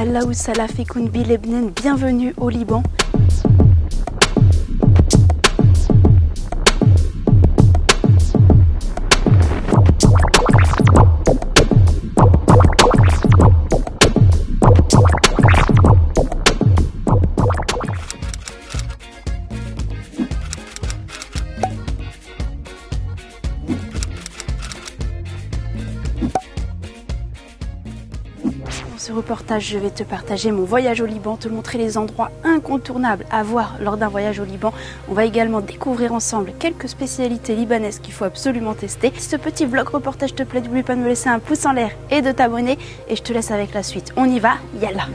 Allah ou Salah Fikoun Bilebnen, bienvenue au Liban. Dans ce reportage, je vais te partager mon voyage au Liban, te montrer les endroits incontournables à voir lors d'un voyage au Liban. On va également découvrir ensemble quelques spécialités libanaises qu'il faut absolument tester. Si ce petit vlog reportage te plaît, n'oublie pas de me laisser un pouce en l'air et de t'abonner. Et je te laisse avec la suite. On y va, yallah!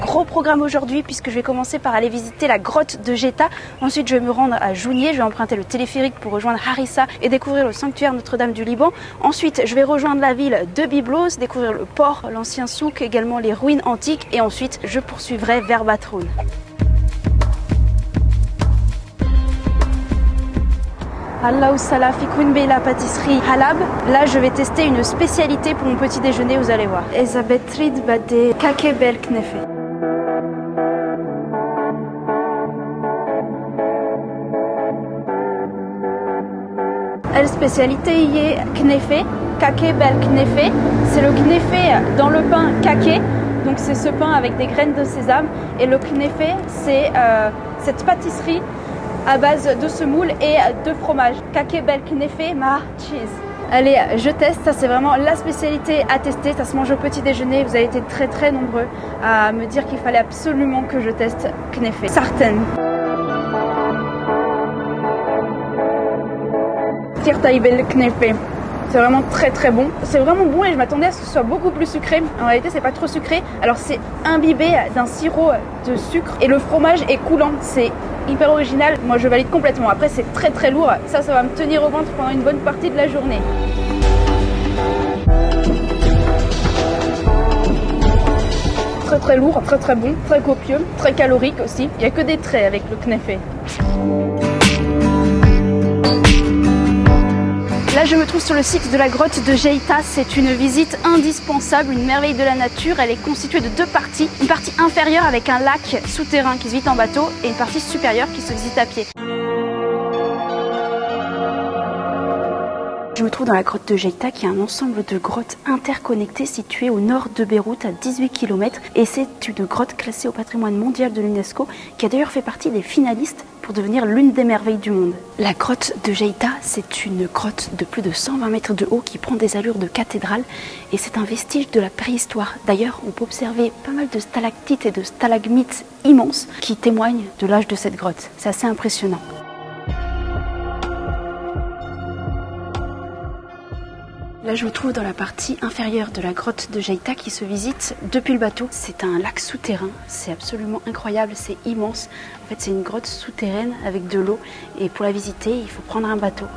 Gros programme aujourd'hui puisque je vais commencer par aller visiter la grotte de Jeta. Ensuite je vais me rendre à Jounieh, je vais emprunter le téléphérique pour rejoindre Harissa et découvrir le sanctuaire Notre-Dame du Liban. Ensuite je vais rejoindre la ville de Byblos, découvrir le port, l'ancien souk, également les ruines antiques et ensuite je poursuivrai vers Batroun. Allah ou Salah Fikoun Bey, la pâtisserie Halab. Là, je vais tester une spécialité pour mon petit déjeuner, vous allez voir. Ezabetrid Bade Kake Bel Knefe. La spécialité y est Knefe, Kake Bel Knefe. C'est le Knefe dans le pain Kake. Donc c'est ce pain avec des graines de sésame. Et le Knefe, c'est cette pâtisserie à base de semoule et de fromage. Kake Bel Knefe ma cheese. Allez, je teste, ça c'est vraiment la spécialité à tester, ça se mange au petit déjeuner. Vous avez été très nombreux à me dire qu'il fallait absolument que je teste Knefe. Sarten. Tirtaï Bel Knefe. C'est vraiment très bon. C'est vraiment bon et je m'attendais à ce que ce soit beaucoup plus sucré. En réalité, c'est pas trop sucré. Alors c'est imbibé d'un sirop de sucre et le fromage est coulant. C'est hyper original. Moi, je valide complètement. Après, c'est très lourd. Ça va me tenir au ventre pendant une bonne partie de la journée. Très lourd, très bon, très copieux, très calorique aussi. Il n'y a que des traits avec le Knefe. Là, je me trouve sur le site de la grotte de Jeta. C'est une visite indispensable, une merveille de la nature. Elle est constituée de deux parties. Une partie inférieure avec un lac souterrain qui se visite en bateau et une partie supérieure qui se visite à pied. Je me trouve dans la grotte de Jeta qui est un ensemble de grottes interconnectées situées au nord de Beyrouth à 18 km. Et c'est une grotte classée au patrimoine mondial de l'UNESCO qui a d'ailleurs fait partie des finalistes pour devenir l'une des merveilles du monde. La grotte de Jeta, c'est une grotte de plus de 120 mètres de haut qui prend des allures de cathédrale et c'est un vestige de la préhistoire. D'ailleurs, on peut observer pas mal de stalactites et de stalagmites immenses qui témoignent de l'âge de cette grotte. C'est assez impressionnant. Là, je me trouve dans la partie inférieure de la grotte de Jeta qui se visite depuis le bateau. C'est un lac souterrain, c'est absolument incroyable, c'est immense. En fait, c'est une grotte souterraine avec de l'eau et pour la visiter, il faut prendre un bateau.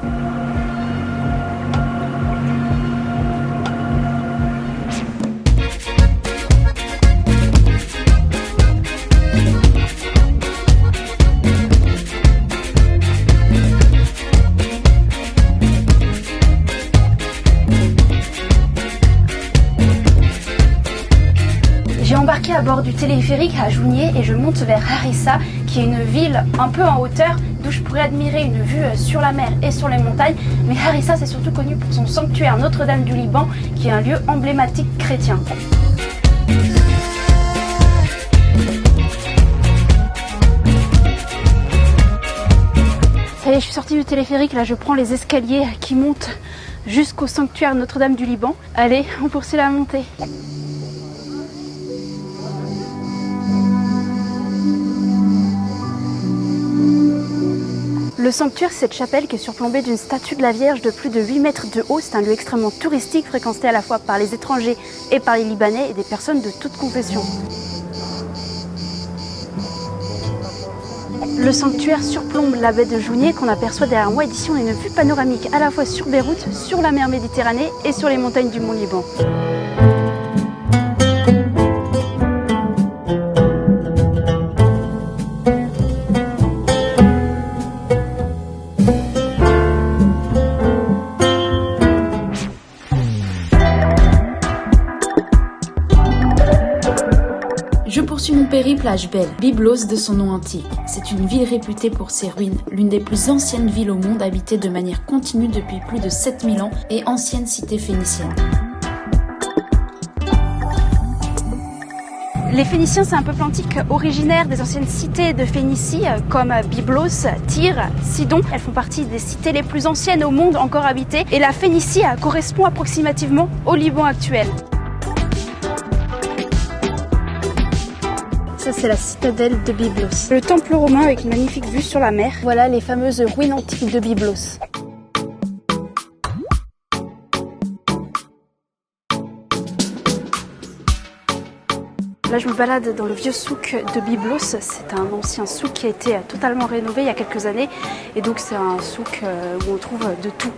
J'ai embarqué à bord du téléphérique à Jounieh et je monte vers Harissa, qui est une ville un peu en hauteur, d'où je pourrais admirer une vue sur la mer et sur les montagnes. Mais Harissa, c'est surtout connu pour son sanctuaire Notre-Dame du Liban, qui est un lieu emblématique chrétien. Ça y est, je suis sortie du téléphérique, là je prends les escaliers qui montent jusqu'au sanctuaire Notre-Dame du Liban. Allez, on poursuit la montée. Le sanctuaire, c'est cette chapelle qui est surplombée d'une statue de la Vierge de plus de 8 mètres de haut. C'est un lieu extrêmement touristique, fréquenté à la fois par les étrangers et par les Libanais et des personnes de toute confession. Le sanctuaire surplombe la baie de Jounieh qu'on aperçoit derrière moi. Ici, on a une vue panoramique à la fois sur Beyrouth, sur la mer Méditerranée et sur les montagnes du Mont Liban. périple à Jbel, Byblos de son nom antique. C'est une ville réputée pour ses ruines, l'une des plus anciennes villes au monde habitée de manière continue depuis plus de 7000 ans et ancienne cité phénicienne. Les Phéniciens, c'est un peuple antique originaire des anciennes cités de Phénicie, comme Byblos, Tyr, Sidon. Elles font partie des cités les plus anciennes au monde encore habitées. Et la Phénicie correspond approximativement au Liban actuel. Ça, c'est la citadelle de Byblos. Le temple romain avec une magnifique vue sur la mer. Voilà les fameuses ruines antiques de Byblos. Là, je me balade dans le vieux souk de Byblos. C'est un ancien souk qui a été totalement rénové il y a quelques années. Et donc, c'est un souk où on trouve de tout.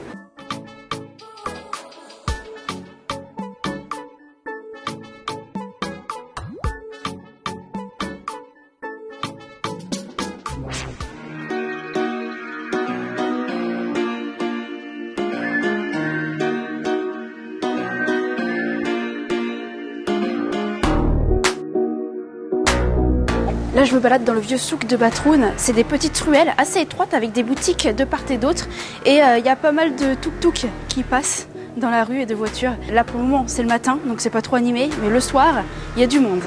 Là, je me balade dans le vieux souk de Batroun. C'est des petites ruelles assez étroites avec des boutiques de part et d'autre. Et il y a pas mal de tuk-tuk qui passent dans la rue et de voitures. Là, pour le moment, c'est le matin, donc c'est pas trop animé. Mais le soir, il y a du monde.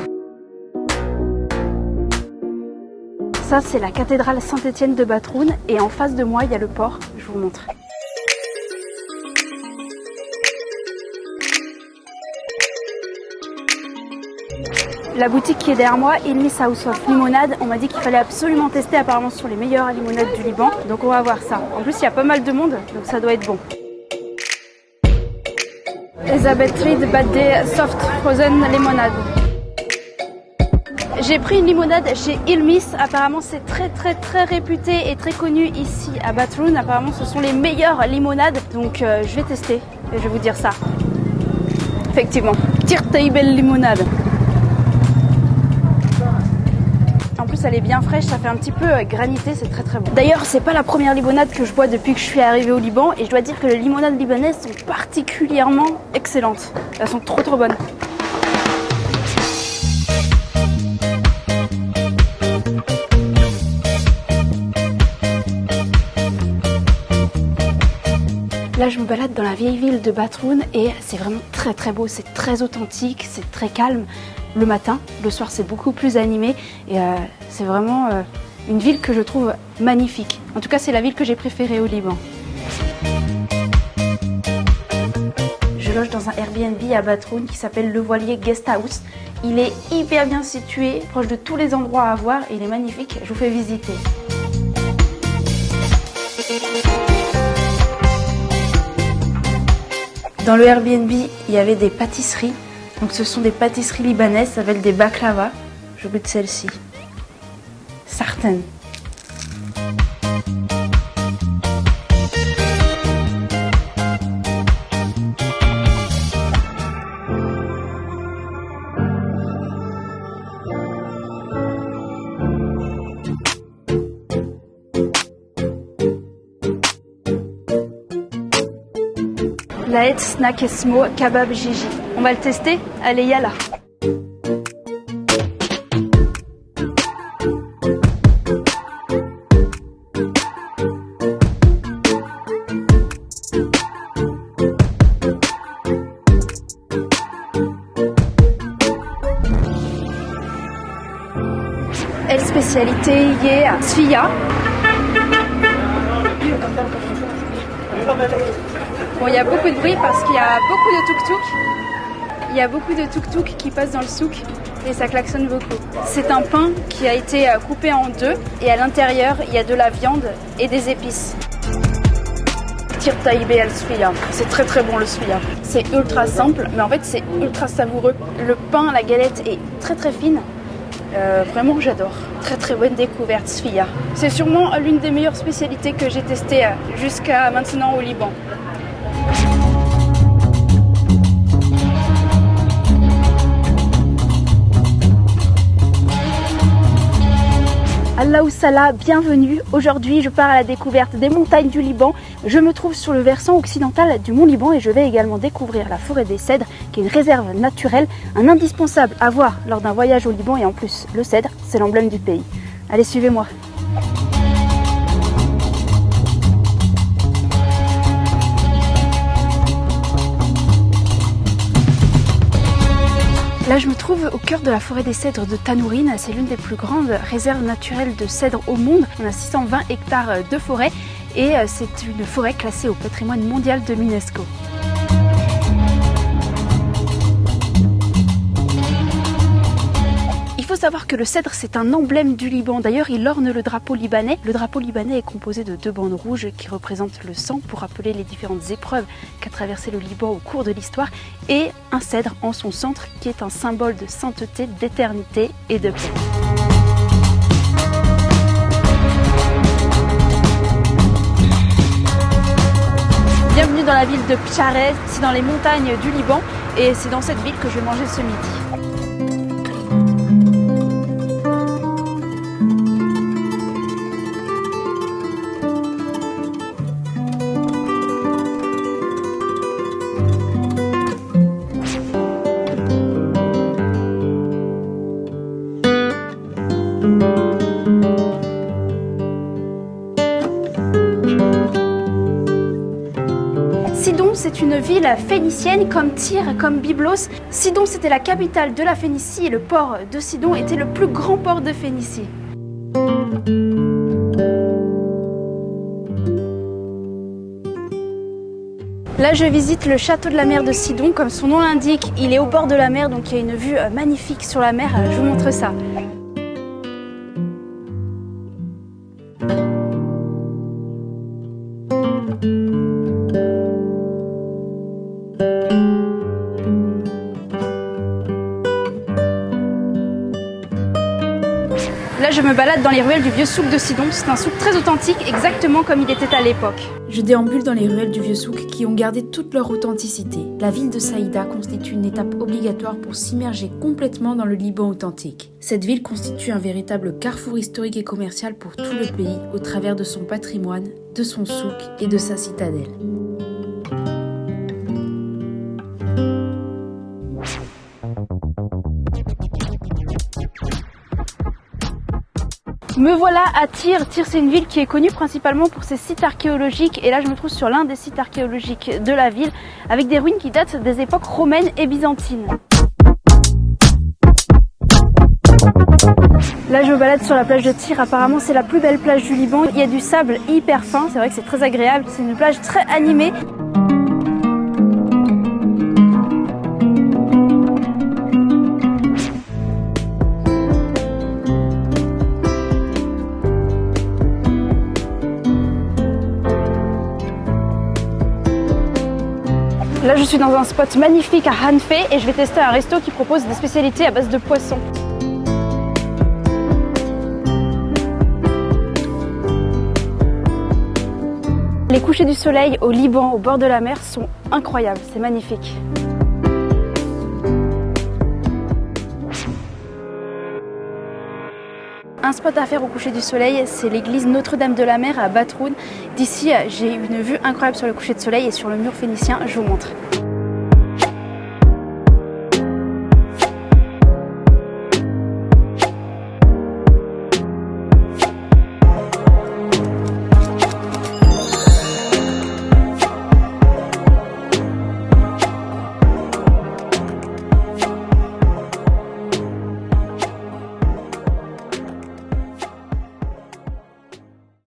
Ça, c'est la cathédrale Saint-Étienne de Batroun. Et en face de moi, il y a le port. Je vous montre. La boutique qui est derrière moi, Ilmis House of Limonade, on m'a dit qu'il fallait absolument tester, apparemment ce sont les meilleures limonades du Liban, donc on va voir ça. En plus il y a pas mal de monde, donc ça doit être bon. Elizabeth Reed Bad Soft Frozen Lemonade. J'ai pris une limonade chez Ilmis, apparemment c'est très réputé et très connu ici à Batroun, apparemment ce sont les meilleures limonades, donc je vais tester et je vais vous dire ça. Effectivement, belle limonade. En plus elle est bien fraîche, ça fait un petit peu granité, c'est très bon. D'ailleurs c'est pas la première limonade que je bois depuis que je suis arrivée au Liban et je dois dire que les limonades libanaises sont particulièrement excellentes. Elles sont trop bonnes. Là je me balade dans la vieille ville de Batroun et c'est vraiment très beau, c'est très authentique, c'est très calme. Le matin, le soir c'est beaucoup plus animé et c'est vraiment une ville que je trouve magnifique. En tout cas c'est la ville que j'ai préférée au Liban. Je loge dans un Airbnb à Batroun qui s'appelle Le Voilier Guest House. Il est hyper bien situé, proche de tous les endroits à voir et il est magnifique, je vous fais visiter. Dans le Airbnb, il y avait des pâtisseries. Donc ce sont des pâtisseries libanaises, ça s'appelle des baklava. Je goûte celle-ci. Certaines. Laet Snack Esmo Kebab Gigi. On va le tester. Allez, yalla. Elle spécialité hier Sfia. Bon, il y a beaucoup de bruit parce qu'il y a beaucoup de tuk-tuk. Il y a beaucoup de tuk-tuk qui passent dans le souk et ça klaxonne beaucoup. C'est un pain qui a été coupé en deux et à l'intérieur, il y a de la viande et des épices. Tirtaïbé al-Sfia. C'est très bon le Sfia. C'est ultra simple, mais en fait c'est ultra savoureux. Le pain, la galette est très fine. Vraiment j'adore. Très bonne découverte Sfia. C'est sûrement l'une des meilleures spécialités que j'ai testées jusqu'à maintenant au Liban. Allah Salah, bienvenue. Aujourd'hui, je pars à la découverte des montagnes du Liban. Je me trouve sur le versant occidental du mont Liban et je vais également découvrir la forêt des cèdres, qui est une réserve naturelle, un indispensable à voir lors d'un voyage au Liban. Et en plus, le cèdre, c'est l'emblème du pays. Allez, suivez-moi. Là, je me trouve au cœur de la forêt des cèdres de Tanourine. C'est l'une des plus grandes réserves naturelles de cèdres au monde. On a 620 hectares de forêt et c'est une forêt classée au patrimoine mondial de l'UNESCO. Il faut savoir que le cèdre, c'est un emblème du Liban. D'ailleurs, il orne le drapeau libanais. Le drapeau libanais est composé de 2 bandes rouges qui représentent le sang pour rappeler les différentes épreuves qu'a traversé le Liban au cours de l'histoire, et un cèdre en son centre qui est un symbole de sainteté, d'éternité et de paix. Bienvenue dans la ville de Pshareh, c'est dans les montagnes du Liban et c'est dans cette ville que je vais manger ce midi. Sidon, c'est une ville phénicienne comme Tyr, comme Byblos. Sidon, c'était la capitale de la Phénicie et le port de Sidon était le plus grand port de Phénicie. Là, je visite le château de la mer de Sidon. Comme son nom l'indique, il est au bord de la mer, donc il y a une vue magnifique sur la mer. Je vous montre ça. Là, je me balade dans les ruelles du vieux souk de Sidon. C'est un souk très authentique, exactement comme il était à l'époque. Je déambule dans les ruelles du vieux souk qui ont gardé toute leur authenticité. La ville de Saïda constitue une étape obligatoire pour s'immerger complètement dans le Liban authentique. Cette ville constitue un véritable carrefour historique et commercial pour tout le pays, au travers de son patrimoine, de son souk et de sa citadelle. Me voilà à Tyr. Tyr, c'est une ville qui est connue principalement pour ses sites archéologiques. Et là, je me trouve sur l'un des sites archéologiques de la ville, avec des ruines qui datent des époques romaines et byzantines. Là, je me balade sur la plage de Tyr. Apparemment, c'est la plus belle plage du Liban. Il y a du sable hyper fin. C'est vrai que c'est très agréable. C'est une plage très animée. Là, je suis dans un spot magnifique à Hanfé et je vais tester un resto qui propose des spécialités à base de poisson. Les couchers du soleil au Liban, au bord de la mer, sont incroyables. C'est magnifique. Un spot à faire au coucher du soleil, c'est l'église Notre-Dame de la Mer à Batroun. D'ici, j'ai une vue incroyable sur le coucher de soleil et sur le mur phénicien, je vous montre.